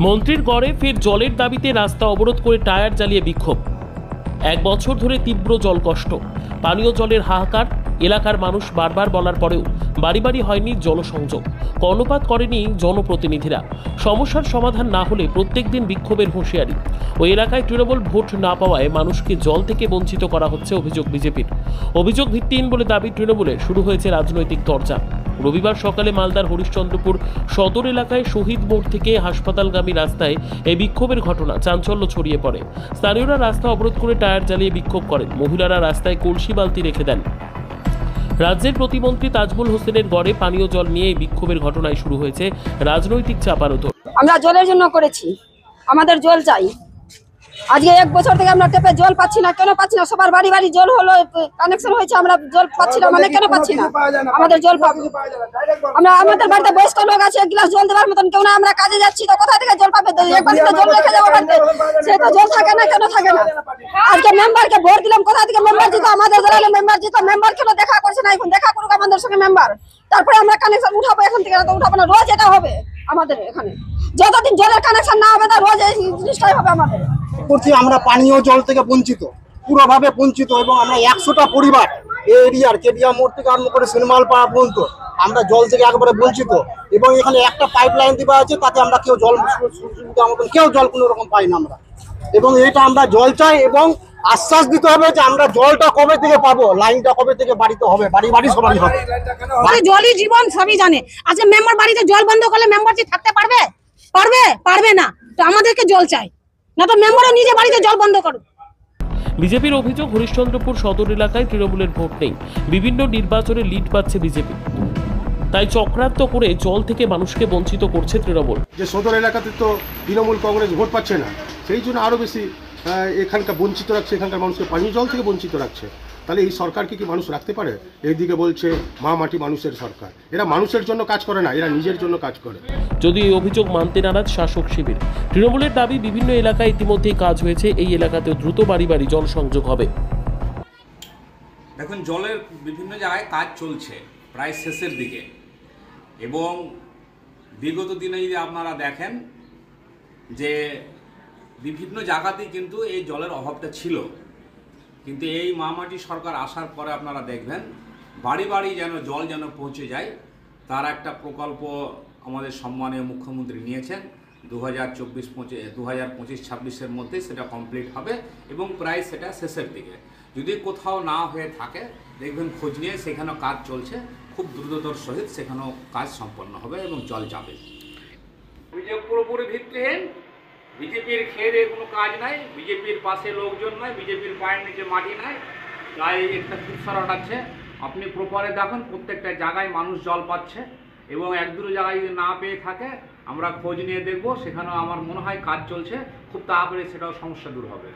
মন্ত্রীর গড়ে ফের জলের দাবিতে রাস্তা অবরোধ করে টায়ার জ্বালিয়ে বিক্ষোভ। এক বছর ধরে তীব্র জল কষ্ট, পানীয় জলের হাহাকার। এলাকার মানুষ বারবার বলার পরেও বাড়ি বাড়ি হয়নি জলসংযোগ, কর্ণপাত করেনি জনপ্রতিনিধিরা। সমস্যার সমাধান না হলে প্রত্যেক দিন বিক্ষোভের হুঁশিয়ারি। ওই এলাকায় তৃণমূল ভোট না পাওয়ায় মানুষকে জল থেকে বঞ্চিত করা হচ্ছে অভিযোগ বিজেপির। অভিযোগ ভিত্তিহীন বলে দাবি তৃণমূলের। শুরু হয়েছে রাজনৈতিক চর্চা। রবিবার সকালে মালদার হরিশ্চন্দ্রপুর সদর এলাকায় শহীদ মোড় থেকে হাসপাতালগামী রাস্তায় এই বিক্ষোভের ঘটনা চাঞ্চল্য ছড়িয়ে পড়ে। স্থানীয়রা রাস্তা অবরোধ করে টায়ার জ্বালিয়ে বিক্ষোভ করেন। মহিলারা রাস্তায় কলসি বালতি রেখে দেন। রাজ্যের প্রতিমন্ত্রী তাজমুল হোসেনের গড়ে পানীয় জল নিয়ে এই বিক্ষোভের ঘটনায় শুরু হয়েছে রাজনৈতিক চাপানোতর। আমরা জলের জন্য করেছি, আমাদের জল চাই। আজকে এক বছর থেকে আমরা টেপে জল পাচ্ছি না। কেন পাচ্ছি না? সবার বাড়ি বাড়ি জল হলো, কানেকশন হয়েছে, আমরা জল পাচ্ছি না। মানে কেন পাচ্ছি না? আমাদের জল পাবো আমরা, আমাদের বাড়িতে বয়স্ক লোক আছে, এক গ্লাস জল দেওয়ার মতন কেউ না। আমরা কাজে যাচ্ছি তো কোথা থেকে জল পাবে? এক বাড়িতে জল রেখে যাবো বাড়িতে, সে তো জল থাকে না। কেন থাকে না? আজকে মেম্বারকে ভোট দিলাম, কোথা থেকে মেম্বার জিতো? আমাদের দলের মেম্বার জিতো। মেম্বার কেন দেখা করছে না? এখন দেখা করুক আমাদের সঙ্গে মেম্বার, তারপরে আমরা কানেকশন উঠাবো। এখন থেকে তো উঠাবো না, রোজ এটা হবে আমাদের এখানে। যতদিন জলের কানেকশন না হবে, রোজ এই জিনিসটাই হবে আমাদের। করছি আমরা পানীয় জল থেকে বঞ্চিত, পুরোভাবে বঞ্চিত। এবং আমরা 100টা পরিবার এই এরিয়ার কেডিয়া মোড় থেকে আরম্ভ করে সিনেমাল পাড়া পর্যন্ত আমরা জল থেকে একবারে বঞ্চিত। এবং এখানে একটা পাইপ লাইন দেওয়া আছে, তাতে আমরা কেউ জল সুবিধা মতন কেউ জল কোনো রকম পাই না আমরা। এবং এটা আমরা জল চাই এবং আশ্বাস দিতে হবে যে আমরা জলটা কবে থেকে পাবো, লাইনটা কবে থেকে বাড়িতে হবে, বাড়ি বাড়ি সবারই হবে। জলই জীবন, সবই জানে। আজকে মেম্বার বাড়িতে জল বন্ধ করলে মেম্বার কি থাকতে পারবে? পারবে না। তো আমাদেরকে জল চাই, না তো মেম্বারও নিজে বাড়িতে জল বন্ধ করুক। বিজেপির অভিযোগ, হরিশ্চন্দ্রপুর সদর এলাকায় তৃণমূলের ভোট নেই। বিভিন্ন নির্বাচনে লিড পাচ্ছে বিজেপি, তাই চক্রান্ত করে জল থেকে মানুষকে বঞ্চিত করছে তৃণমূল। যে সদর এলাকাতে তো তৃণমূল কংগ্রেস ভোট পাচ্ছে না, সেই জন্য আরও বেশি এখানকার বঞ্চিত রাখছে, এখানকার মানুষকে পানীয় জল থেকে বঞ্চিত রাখছে। তাহলে এই সরকারকে কি মানুষ রাখতে পারে? এইদিকে বলছে মা মাটি মানুষের সরকার। এরা মানুষের জন্য কাজ করে না, এরা নিজের জন্য কাজ করে। যদি এই অভিযোগ মানতে নারাজ শাসক শিবির। তৃণমূলের দাবি, বিভিন্ন এলাকায় ইতিমধ্যেই কাজ হয়েছে, এই এলাকাতেও দ্রুত বাড়ি বাড়ি জল সংযোগ হবে। দেখুন, জলের বিভিন্ন জায়গায় কাজ চলছে প্রায় শেষের দিকে, এবং বিগত দিনে যদি আপনারা দেখেন যে বিভিন্ন জায়গাতেই কিন্তু এই জলের অভাবটা ছিল। কিন্তু এই মামাটি সরকার আসার পরে আপনারা দেখবেন বাড়ি বাড়ি যেন জল যেন পৌঁছে যায়, তার একটা প্রকল্প আমাদের সম্মানীয় মুখ্যমন্ত্রী নিয়েছেন। 2025-26-এর মধ্যে সেটা কমপ্লিট হবে এবং প্রায় সেটা শেষের দিকে। যদি কোথাও না হয়ে থাকে দেখবেন খোঁজ নিয়ে সেখানেও কাজ চলছে, খুব দ্রুততর সহিত সেখানেও কাজ সম্পন্ন হবে এবং জল যাবে। অভিযোগ পুরোপুরি ভিত্তিহীন। বিজেপির খেয়ে দিয়ে কোনো কাজ নাই, বিজেপির পাশে লোকজন নাই, বিজেপির পায়ের নিচে মাটি নাই, তাই একটা কুৎসা রটাচ্ছে। আপনি প্রপারে দেখুন, প্রত্যেকটা জায়গায় মানুষ জল পাচ্ছে, এবং এক দুটো জায়গায় যদি না পেয়ে থাকে আমরা খোঁজ নিয়ে দেখব, সেখানেও আমার মনে হয় কাজ চলছে, খুব তাড়াতাড়ি সেটাও সমস্যা দূর হবে।